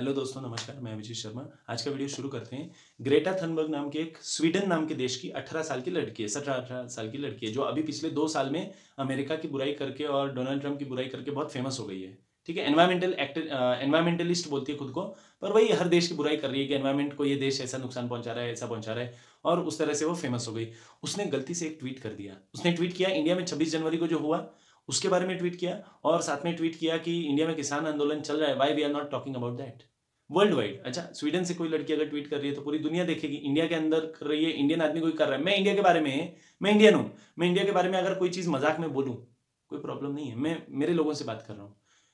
Hello दोस्तों, नमस्कार। मैं अभिजीत शर्मा। आज का वीडियो शुरू करते हैं। ग्रेटा थनबर्ग नाम की एक स्वीडन नाम के देश की 18 साल की लड़की है, 17-18 साल की लड़की है, जो अभी पिछले 2 साल में अमेरिका की बुराई करके और डोनाल्ड ट्रंप की बुराई करके बहुत फेमस हो गई है। ठीक है, एनवायरमेंटलिस्ट बोलती है खुद को, पर वही हर देश की बुराई कर रही है कि एनवायरमेंट को ये देश ऐसा नुकसान पहुंचा रहा है, ऐसा पहुंचा रहा है, और उस तरह से वो फेमस हो गई। उसने गलती से एक ट्वीट कर दिया। उसने ट्वीट किया इंडिया में 26 जनवरी को जो हुआ उसके बारे में ट्वीट किया, और साथ में ट्वीट किया कि इंडिया में किसान आंदोलन चल रहा है, why we are not talking about that worldwide. अच्छा, स्वीडन से कोई लड़की अगर ट्वीट कर रही है तो पूरी दुनिया देखेगी। इंडिया के अंदर कर रही है, इंडियन आदमी कोई कर रहा है, मैं इंडिया के बारे में, मैं इंडियन हूं, मैं इंडिया के बारे में अगर कोई चीज मजाक में बोलूं कोई प्रॉब्लम नहीं है। मैं मेरे लोगों से बात कर रहा हूं,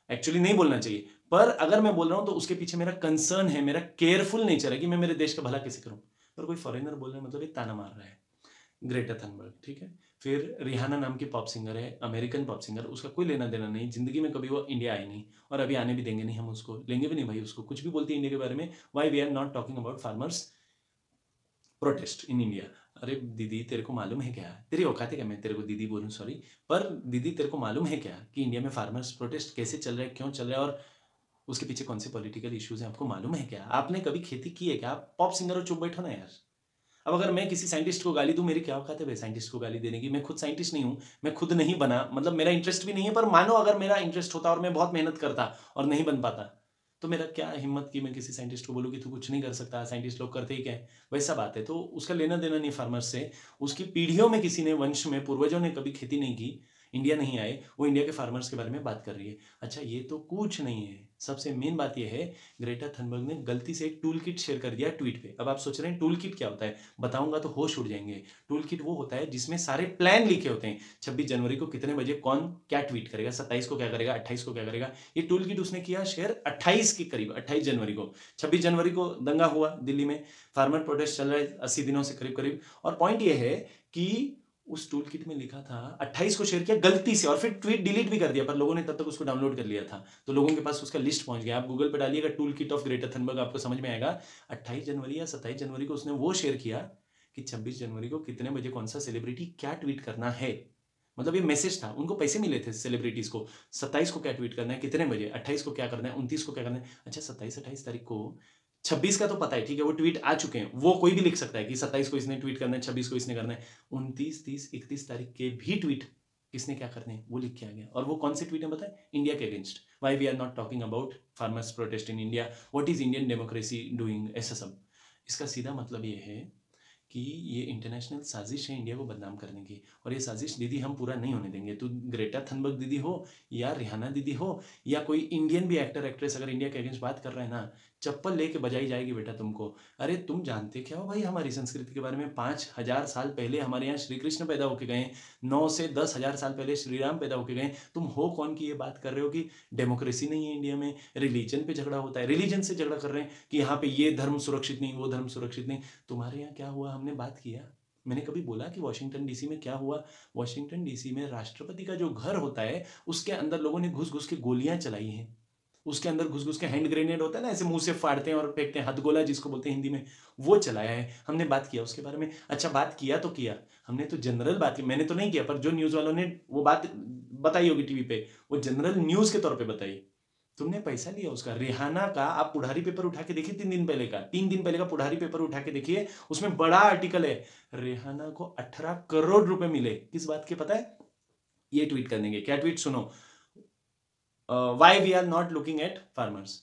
एक्चुअली नहीं बोलना चाहिए, पर अगर मैं बोल रहा हूं तो उसके पीछे मेरा कंसर्न है, मेरा केयरफुल नेचर है कि मैं मेरे देश का भला कैसे करूं। पर कोई फॉरेनर बोल रहा है मतलब ये ताना मार रहा है। ग्रेटा थनबर्ग, ठीक है। फिर रिहाना नाम की पॉप सिंगर है, अमेरिकन पॉप सिंगर। उसका कोई लेना देना नहीं, जिंदगी में कभी वो इंडिया आई नहीं, और अभी आने भी देंगे नहीं। हम उसको लेंगे भी नहीं भाई। उसको कुछ भी बोलती है इंडिया के बारे में, why we are not talking about farmers protest in India. अरे दीदी, तेरे को मालूम है क्या, तेरी औकात है क्या मैं तेरे को दीदी बोलूं, सॉरी, पर दीदी तेरे को मालूम है क्या कि इंडिया में फार्मर्स प्रोटेस्ट कैसे चल रहा है, क्यों चल रहा है, और उसके पीछे कौन से पॉलिटिकल इश्यूज हैं, आपको मालूम है क्या? आपने कभी खेती की है क्या? आप पॉप सिंगर हो, चुप बैठो ना यार। अब अगर मैं किसी साइंटिस्ट को गाली दूं, मेरी क्या औकात है भाई साइंटिस्ट को गाली देने की? मैं खुद साइंटिस्ट नहीं हूं, मैं खुद नहीं बना, मतलब मेरा इंटरेस्ट भी नहीं है। पर मानो अगर मेरा इंटरेस्ट होता और मैं बहुत मेहनत करता और नहीं बन पाता, तो मेरा क्या हिम्मत कि मैं किसी साइंटिस्ट को बोलूँ कि तू कुछ नहीं कर सकता, साइंटिस्ट लोग करते ही क्या है। वैसा बात है। तो उसका लेना देना नहीं फार्मर्स से। उसकी पीढ़ियों में किसी ने, वंश में, पूर्वजों ने कभी खेती नहीं की, इंडिया नहीं आए, वो इंडिया के फार्मर्स के बारे में बात कर रही है। अच्छा, ये तो कुछ नहीं है। सबसे मेन बात यह है, ग्रेटा थनबर्ग ने गलती से एक टूल किट शेयर कर दिया ट्वीट पे। अब आप सोच रहे हैं टूल किट क्या होता है, बताऊंगा तो होश उड़ जाएंगे। टूल किट वो होता है जिसमें सारे प्लान लिखे होते हैं। 26 जनवरी को कितने बजे कौन क्या ट्वीट करेगा, 27 को क्या करेगा, 28 को क्या करेगा। ये टूल किट उसने किया शेयर 28 के करीब, 28 जनवरी को। 26 जनवरी को दंगा हुआ दिल्ली में, फार्मर प्रोटेस्ट चल रहा है 80 दिनों से करीब करीब। और पॉइंट ये है कि उस टूल किट में लिखा था, 28 को शेयर किया गलती से, और फिर ट्वीट डिलीट भी कर दिया, पर लोगों ने तब तक उसको डाउनलोड कर लिया था, तो लोगों के पास उसका लिस्ट पहुंच गया। आप गूगल पे डालिएगा tool kit of greater Thunberg, आपको समझ में आएगा। 28 जनवरी या 27 जनवरी को उसने वो शेयर किया कि 26 जनवरी को कितने बजे कौन सा सेलिब्रिटी क्या ट्वीट करना है। मतलब ये मैसेज था, उनको पैसे मिले थे सेलिब्रिटीज को। 27 को क्या ट्वीट करना है, कितने बजे, 28 को क्या करना है, 29 को क्या करना है। अच्छा, 27-28 तारीख को, 26 का तो पता है, ठीक है, वो ट्वीट आ चुके हैं, वो कोई भी लिख सकता है कि 27 को इसने ट्वीट करना है, 26 को इसने करना है। 29, 30, 31 तारीख के भी ट्वीट किसने क्या करने हैं वो लिख के आ गया। और वो कौन से ट्वीट है बताए? इंडिया के against. Why we are not talking about farmers protest in India, what is Indian democracy doing, ऐसा सब। इसका सीधा मतलब ये है कि ये इंटरनेशनल साजिश है इंडिया को बदनाम करने की, और ये साजिश दीदी हम पूरा नहीं होने देंगे। तो ग्रेटा थनबर्ग दीदी हो या रिहाना दीदी हो या कोई इंडियन भी एक्टर एक्ट्रेस अगर इंडिया के अगेंस्ट बात कर रहा है ना, चप्पल लेके बजाई जाएगी बेटा तुमको। अरे तुम जानते क्या हो भाई हमारी संस्कृति के बारे में? 5000 साल पहले हमारे यहाँ श्री कृष्ण पैदा होके गए, 9 से 10 हजार साल पहले श्री राम पैदा होके गए। तुम हो कौन कि ये बात कर रहे हो कि डेमोक्रेसी नहीं है इंडिया में, रिलीजन पे झगड़ा होता है, रिलीजन से झगड़ा कर रहे हैं कि यहाँ पे ये धर्म सुरक्षित नहीं, वो धर्म सुरक्षित नहीं। तुम्हारे यहाँ क्या हुआ हमने बात किया? मैंने कभी बोला कि वॉशिंगटन डीसी में क्या हुआ? वॉशिंगटन डीसी में राष्ट्रपति का जो घर होता है उसके अंदर लोगों ने घुस घुस के गोलियां चलाई हैं। उसके अंदर घुस घुस के हैंड ग्रेनेड होता है ना, ऐसे मुंह से फाड़ते हैं और फेंकते हैं, हथगोला जिसको बोलते हैं हिंदी में, वो चलाया है। हमने बात किया उसके बारे में। अच्छा, बात किया तो किया, हमने तो जनरल बात की, मैंने तो नहीं किया, पर जो न्यूज वालों ने वो बात बताई होगी टीवी पे, वो जनरल न्यूज के तौर पे बताई। तुमने पैसा लिया उसका। रिहाना का आप पुढ़ारी पेपर उठा के देखिए, 3 दिन पहले का, 3 दिन पहले का पुढ़ारी पेपर उठा के देखिए, उसमें बड़ा आर्टिकल है। रिहाना को 18 करोड़ रुपए मिले, किस बात के पता है? ये ट्वीट करने के। क्या ट्वीट सुनो, why we are not looking at farmers,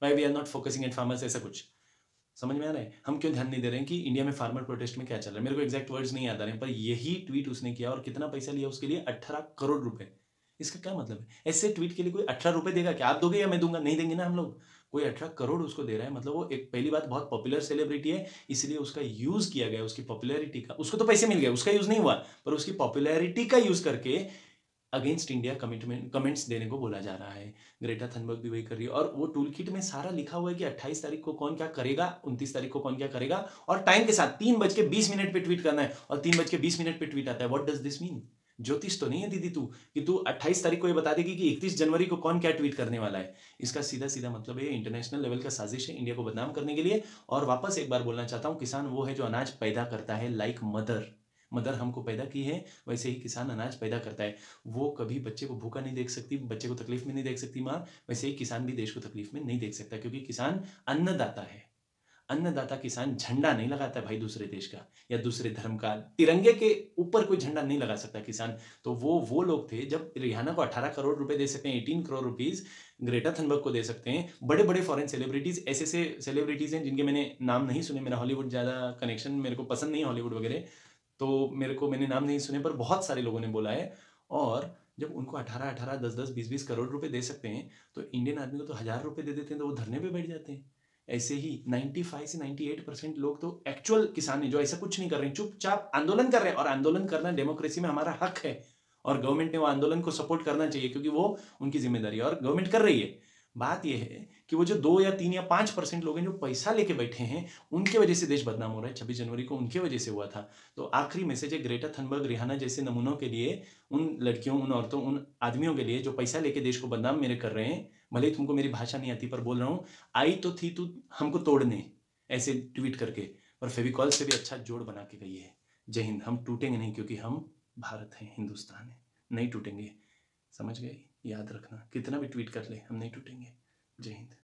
why we are not focusing at farmers, ऐसा कुछ। समझ में आ रहा है? हम क्यों ध्यान नहीं दे रहे हैं कि इंडिया में फार्मर प्रोटेस्ट में क्या चल रहा है? मेरे को एग्जैक्ट वर्ड्स नहीं याद आ रहे हैं, पर यही ट्वीट उसने किया, और कितना पैसा लिया उसके लिए? 18 करोड़ रुपए। इसका क्या मतलब है? ऐसे ट्वीट के लिए कोई 18 रुपए देगा क्या? आप दोगे या मैं दूंगा? नहीं देंगे ना हम लोग। कोई 18 करोड़ उसको दे रहा है, मतलब वो एक, पहली बात, बहुत पॉपुलर सेलिब्रिटी है, इसलिए उसका यूज किया गया, उसकी पॉपुलैरिटी का। उसको तो पैसे मिल गए, उसका यूज नहीं हुआ, पर उसकी पॉपुलैरिटी का यूज करके अगेंस्ट इंडिया कमिटमेंट कमेंट्स देने को बोला जा रहा है। ग्रेटा थनबर्ग भी वही कर रही है, और वो टूल किट में सारा लिखा हुआ है कि 28 तारीख को कौन क्या करेगा, 29 तारीख को कौन क्या करेगा, और टाइम के साथ 3:20 पे ट्वीट करना है, और 3:20 पे ट्वीट आता है। What does this mean? ज्योतिष तो नहीं है दीदी तू कि तू 28 तारीख को ये बता देगी कि 31 जनवरी को कौन क्या ट्वीट करने वाला है। इसका सीधा सीधा मतलब है इंटरनेशनल लेवल का साजिश है इंडिया को बदनाम करने के लिए। और वापस एक बार बोलना चाहता हूं, किसान वो है जो अनाज पैदा करता है, लाइक मदर। मदर हमको पैदा की है, वैसे ही किसान अनाज पैदा करता है। वो कभी बच्चे को भूखा नहीं देख सकती, बच्चे को तकलीफ में नहीं देख सकती माँ, वैसे ही किसान भी देश को तकलीफ में नहीं देख सकता, क्योंकि किसान अन्नदाता है। अन्नदाता किसान झंडा नहीं लगाता भाई दूसरे देश का या दूसरे धर्म का, तिरंगे के ऊपर कोई झंडा नहीं लगा सकता किसान। तो वो लोग थे, जब रिहाना को 18 करोड़ रुपए दे सकते हैं, 18 करोड़ रुपीस ग्रेटा थनबर्ग को दे सकते हैं, बड़े बड़े फॉरेन सेलिब्रिटीज, ऐसे सेलिब्रिटीज हैं जिनके मैंने नाम नहीं सुने, मेरा हॉलीवुड ज्यादा कनेक्शन, मेरे को पसंद नहीं हॉलीवुड वगैरह, तो मैंने नाम नहीं सुने, पर बहुत सारे लोगों ने बोला है। और जब उनको 18-18, 10-10, 20-20 करोड़ रुपए दे सकते हैं, तो इंडियन आदमी को तो 1000 रुपए दे देते हैं तो वो धरने पे बैठ जाते हैं। ऐसे ही 95 से 98% लोग तो एक्चुअल किसान है, जो ऐसा कुछ नहीं कर रहे हैं, चुपचाप आंदोलन कर रहे हैं। और आंदोलन करना डेमोक्रेसी में हमारा हक है, और गवर्नमेंट ने वो आंदोलन को सपोर्ट करना चाहिए, क्योंकि वो उनकी जिम्मेदारी है और गवर्नमेंट कर रही है। बात यह है कि वो जो 2 या 3 या 5% लोग हैं जो पैसा लेके बैठे हैं, उनके वजह से देश बदनाम हो रहा है। 26 जनवरी को उनके वजह से हुआ था। तो आखिरी मैसेज है ग्रेटा थनबर्ग, रिहाना जैसे नमूनों के लिए, उन लड़कियों, उन औरतों, उन आदमियों के लिए जो पैसा लेके देश को बदनाम मेरे कर रहे हैं। भले ही तुमको मेरी भाषा नहीं आती, पर बोल रहा हूँ, आई तो थी तू हमको तोड़ने, ऐसे ट्वीट करके, पर फेविकॉल से भी अच्छा जोड़ बना के गई है। जय हिंद। हम टूटेंगे नहीं, क्योंकि हम भारत हैं, हिंदुस्तान है, नहीं टूटेंगे। समझ गए? याद रखना, कितना भी ट्वीट कर ले, हम नहीं टूटेंगे। जय हिंद।